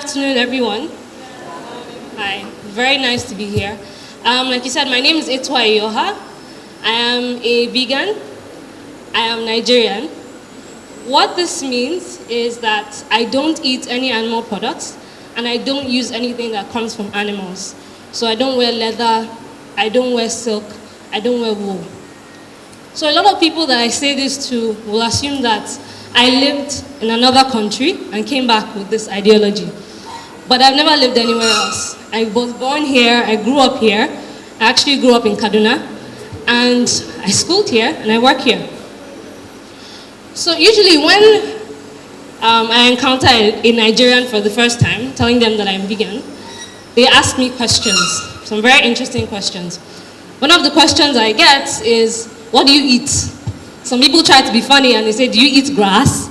afternoon, everyone. Hi, very nice to be here. Like you said, my name is Itua Iyoha. I am a vegan. I am Nigerian. What this means is that I don't eat any animal products, and I don't use anything that comes from animals. So I don't wear leather, I don't wear silk, I don't wear wool. So a lot of people that I say this to will assume that I lived in another country and came back with this ideology. But I've never lived anywhere else. I was born here, I grew up here. I actually grew up in Kaduna, and I schooled here and I work here. So usually when I encounter a Nigerian for the first time, telling them that I'm vegan, they ask me questions, some very interesting questions. One of the questions I get is, what do you eat? Some people try to be funny and they say, do you eat grass?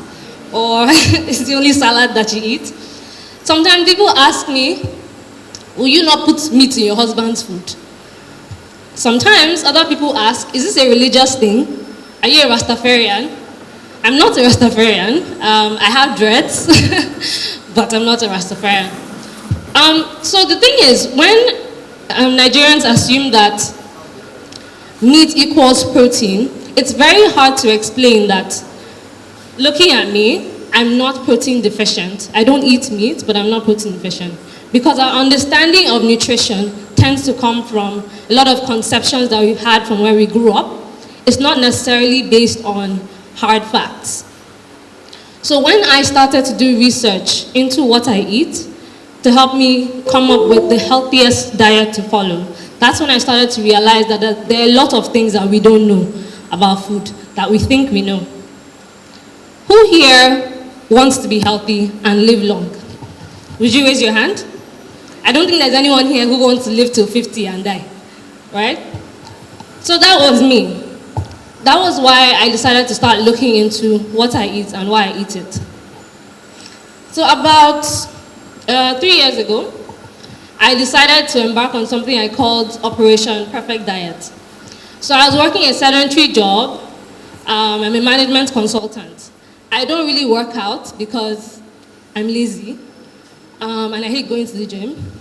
Or is the only salad that you eat? Sometimes people ask me, will you not put meat in your husband's food? Sometimes other people ask, is this a religious thing? Are you a Rastafarian? I'm not a Rastafarian. I have dreads, but I'm not a Rastafarian. So the thing is, when Nigerians assume that meat equals protein, it's very hard to explain that, looking at me, I'm not protein deficient. I don't eat meat, but I'm not protein deficient. Because our understanding of nutrition tends to come from a lot of conceptions that we've had from where we grew up. It's not necessarily based on hard facts. So when I started to do research into what I eat to help me come up with the healthiest diet to follow, that's when I started to realize that there are a lot of things that we don't know about food that we think we know. Who here wants to be healthy and live long? Would you raise your hand? I don't think there's anyone here who wants to live till 50 and die, right? So that was me. That was why I decided to start looking into what I eat and why I eat it. So about 3 years ago, I decided to embark on something I called Operation Perfect Diet. So I was working a sedentary job. I'm a management consultant. I don't really work out because I'm lazy, and I hate going to the gym.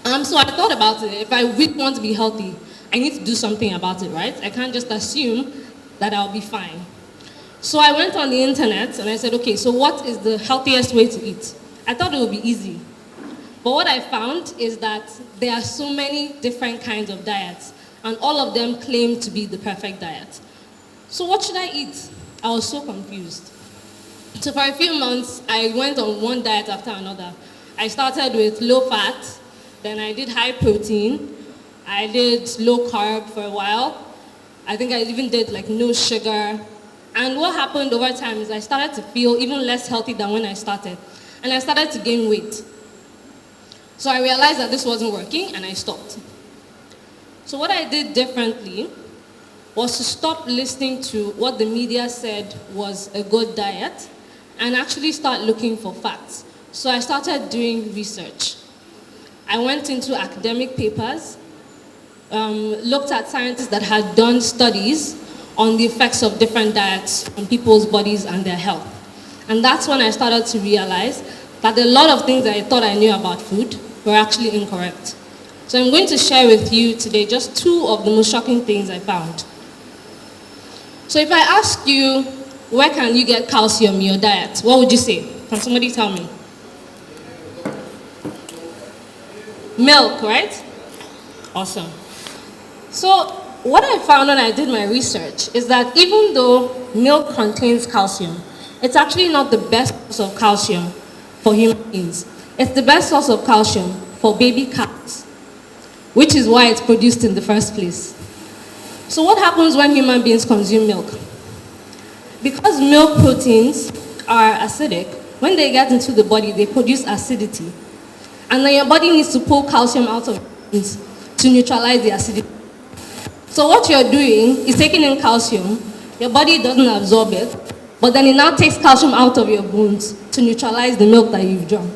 So I thought about it. If I really want to be healthy, I need to do something about it, right? I can't just assume that I'll be fine. So I went on the internet and I said, okay, so what is the healthiest way to eat? I thought it would be easy. But what I found is that there are so many different kinds of diets, and all of them claim to be the perfect diet. So what should I eat? I was so confused. So for a few months, I went on one diet after another. I started with low fat, then I did high protein, I did low carb for a while. I think I even did like no sugar. And what happened over time is I started to feel even less healthy than when I started. And I started to gain weight. So I realized that this wasn't working and I stopped. So what I did differently was to stop listening to what the media said was a good diet and actually start looking for facts. So I started doing research. I went into academic papers, looked at scientists that had done studies on the effects of different diets on people's bodies and their health. And that's when I started to realize that a lot of things that I thought I knew about food were actually incorrect. So I'm going to share with you today just 2 of the most shocking things I found. So if I ask you, where can you get calcium in your diet? What would you say? Can somebody tell me? Milk, right? Awesome. So what I found when I did my research is that even though milk contains calcium, it's actually not the best source of calcium for human beings. It's the best source of calcium for baby calves, which is why it's produced in the first place. So what happens when human beings consume milk? Because milk proteins are acidic, when they get into the body, they produce acidity. And then your body needs to pull calcium out of it to neutralize the acidity. So what you're doing is taking in calcium, your body doesn't absorb it, but then it now takes calcium out of your bones to neutralize the milk that you've drunk,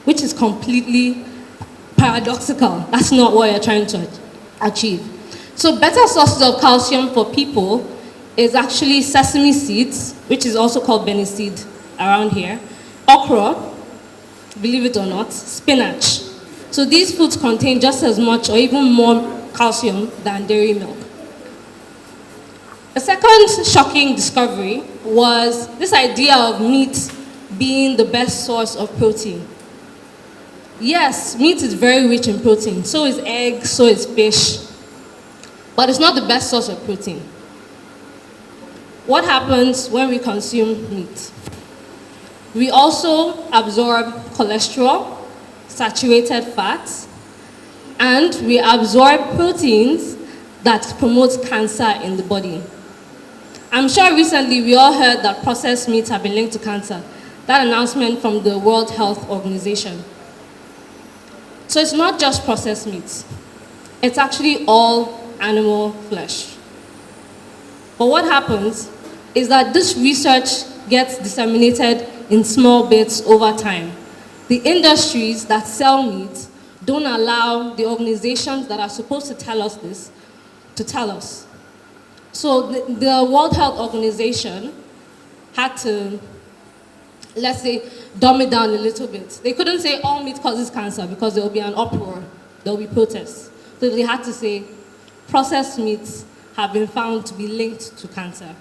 which is completely paradoxical. That's not what you're trying to achieve. So better sources of calcium for people is actually sesame seeds, which is also called Benny seed around here, okra, believe it or not, spinach. So these foods contain just as much or even more calcium than dairy milk. The second shocking discovery was this idea of meat being the best source of protein. Yes, meat is very rich in protein. So is egg, so is fish. But it's not the best source of protein. What happens when we consume meat? We also absorb cholesterol, saturated fats, and we absorb proteins that promote cancer in the body. I'm sure recently we all heard that processed meats have been linked to cancer. That announcement from the World Health Organization. So it's not just processed meats. It's actually all animal flesh. But what happens is that this research gets disseminated in small bits over time. The industries that sell meat don't allow the organizations that are supposed to tell us this to tell us. So the World Health Organization had to, let's say, dumb it down a little bit. They couldn't say all meat causes cancer because there will be an uproar, there will be protests. So they had to say processed meats have been found to be linked to cancer.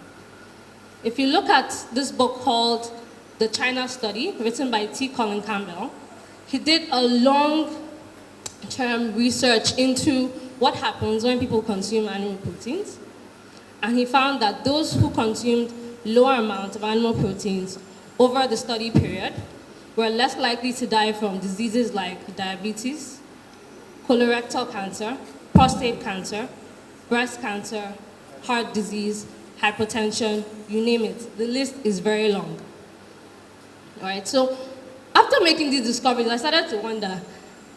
If you look at this book called The China Study, written by T. Colin Campbell, he did a long-term research into what happens when people consume animal proteins. And he found that those who consumed lower amounts of animal proteins over the study period were less likely to die from diseases like diabetes, colorectal cancer, prostate cancer, breast cancer, heart disease, hypertension, you name it. The list is very long. All right, so after making these discoveries, I started to wonder,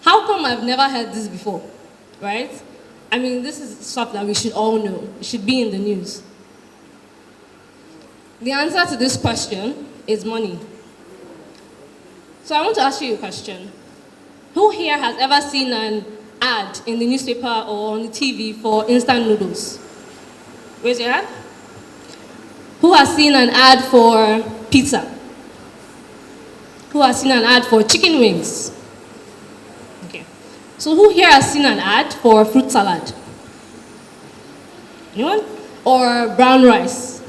how come I've never heard this before, right? I mean, this is stuff that we should all know. It should be in the news. The answer to this question is money. So I want to ask you a question. Who here has ever seen an ad in the newspaper or on the TV for instant noodles? Raise your hand. Who has seen an ad for pizza? Who has seen an ad for chicken wings? Okay. So who here has seen an ad for fruit salad? Anyone? Or brown rice?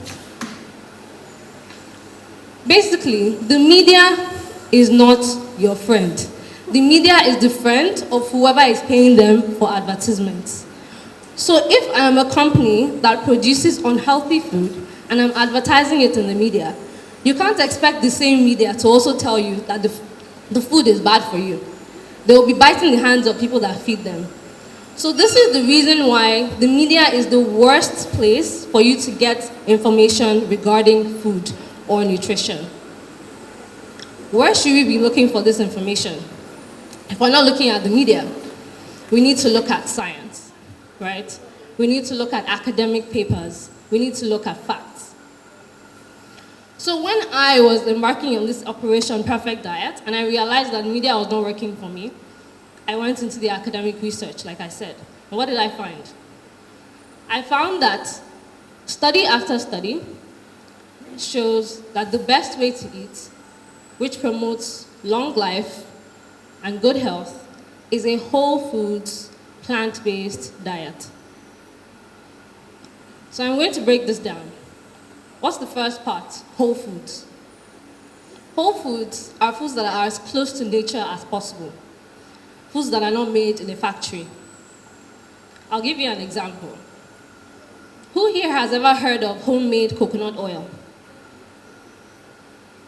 Basically, the media is not your friend. The media is the friend of whoever is paying them for advertisements. So if I am a company that produces unhealthy food and I'm advertising it in the media, you can't expect the same media to also tell you that the food is bad for you. They will be biting the hands of people that feed them. So this is the reason why the media is the worst place for you to get information regarding food or nutrition. Where should we be looking for this information? If we're not looking at the media, we need to look at science, right? We need to look at academic papers. We need to look at facts. So when I was embarking on this Operation Perfect Diet, and I realized that media was not working for me, I went into the academic research, like I said. And what did I find? I found that study after study shows that the best way to eat, which promotes long life and good health, is a whole foods, plant-based diet. So I'm going to break this down. What's the first part? Whole foods. Whole foods are foods that are as close to nature as possible. Foods that are not made in a factory. I'll give you an example. Who here has ever heard of homemade coconut oil?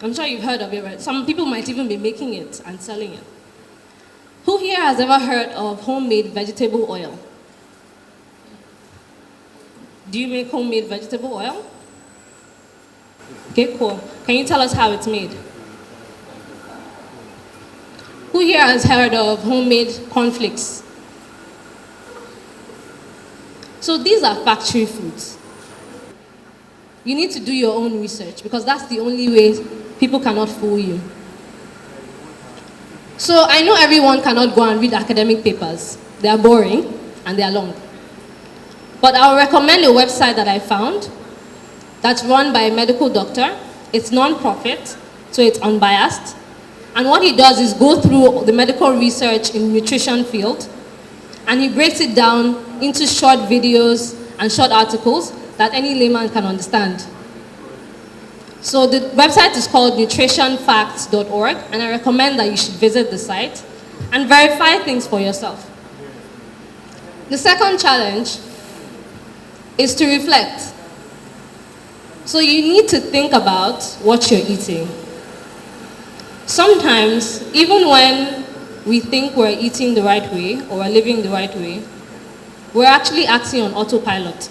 I'm sure you've heard of it, right? Some people might even be making it and selling it. Who here has ever heard of homemade vegetable oil? Do you make homemade vegetable oil? Okay, cool. Can you tell us how it's made? Who here has heard of homemade cornflakes? So these are factory foods. You need to do your own research because that's the only way people cannot fool you. So I know everyone cannot go and read academic papers. They are boring and they are long. But I'll recommend a website that I found that's run by a medical doctor. It's non-profit, so it's unbiased. And what he does is go through the medical research in the nutrition field, and he breaks it down into short videos and short articles that any layman can understand. So the website is called nutritionfacts.org, and I recommend that you should visit the site and verify things for yourself. The second challenge is to reflect. So you need to think about what you're eating. Sometimes, even when we think we're eating the right way or we're living the right way, we're actually acting on autopilot.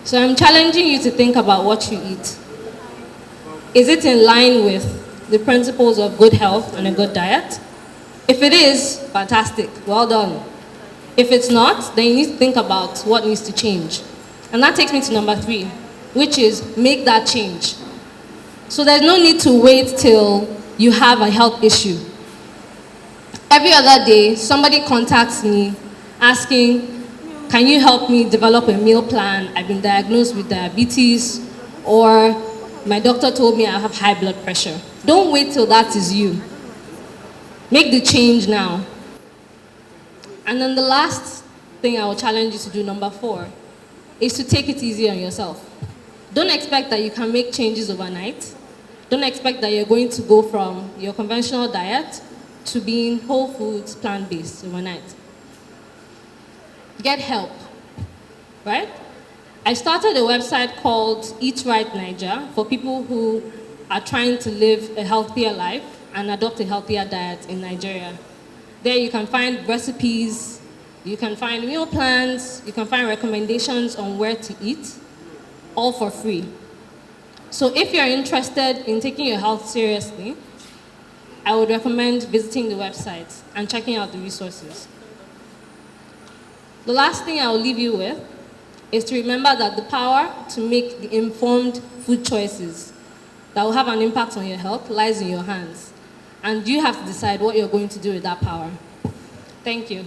So I'm challenging you to think about what you eat. Is it in line with the principles of good health and a good diet? If it is, fantastic, well done. If it's not, then you need to think about what needs to change. And that takes me to number 3, which is make that change. So there's no need to wait till you have a health issue. Every other day, somebody contacts me asking, can you help me develop a meal plan? I've been diagnosed with diabetes, or my doctor told me I have high blood pressure. Don't wait till that is you. Make the change now. And then the last thing I will challenge you to do, number 4, is to take it easy on yourself. Don't expect that you can make changes overnight. Don't expect that you're going to go from your conventional diet to being whole foods, plant-based overnight. Get help, right? I started a website called Eat Right Niger for people who are trying to live a healthier life and adopt a healthier diet in Nigeria. There you can find recipes, you can find meal plans, you can find recommendations on where to eat, all for free. So if you're interested in taking your health seriously, I would recommend visiting the website and checking out the resources. The last thing I will leave you with is to remember that the power to make the informed food choices that will have an impact on your health lies in your hands. And you have to decide what you're going to do with that power. Thank you.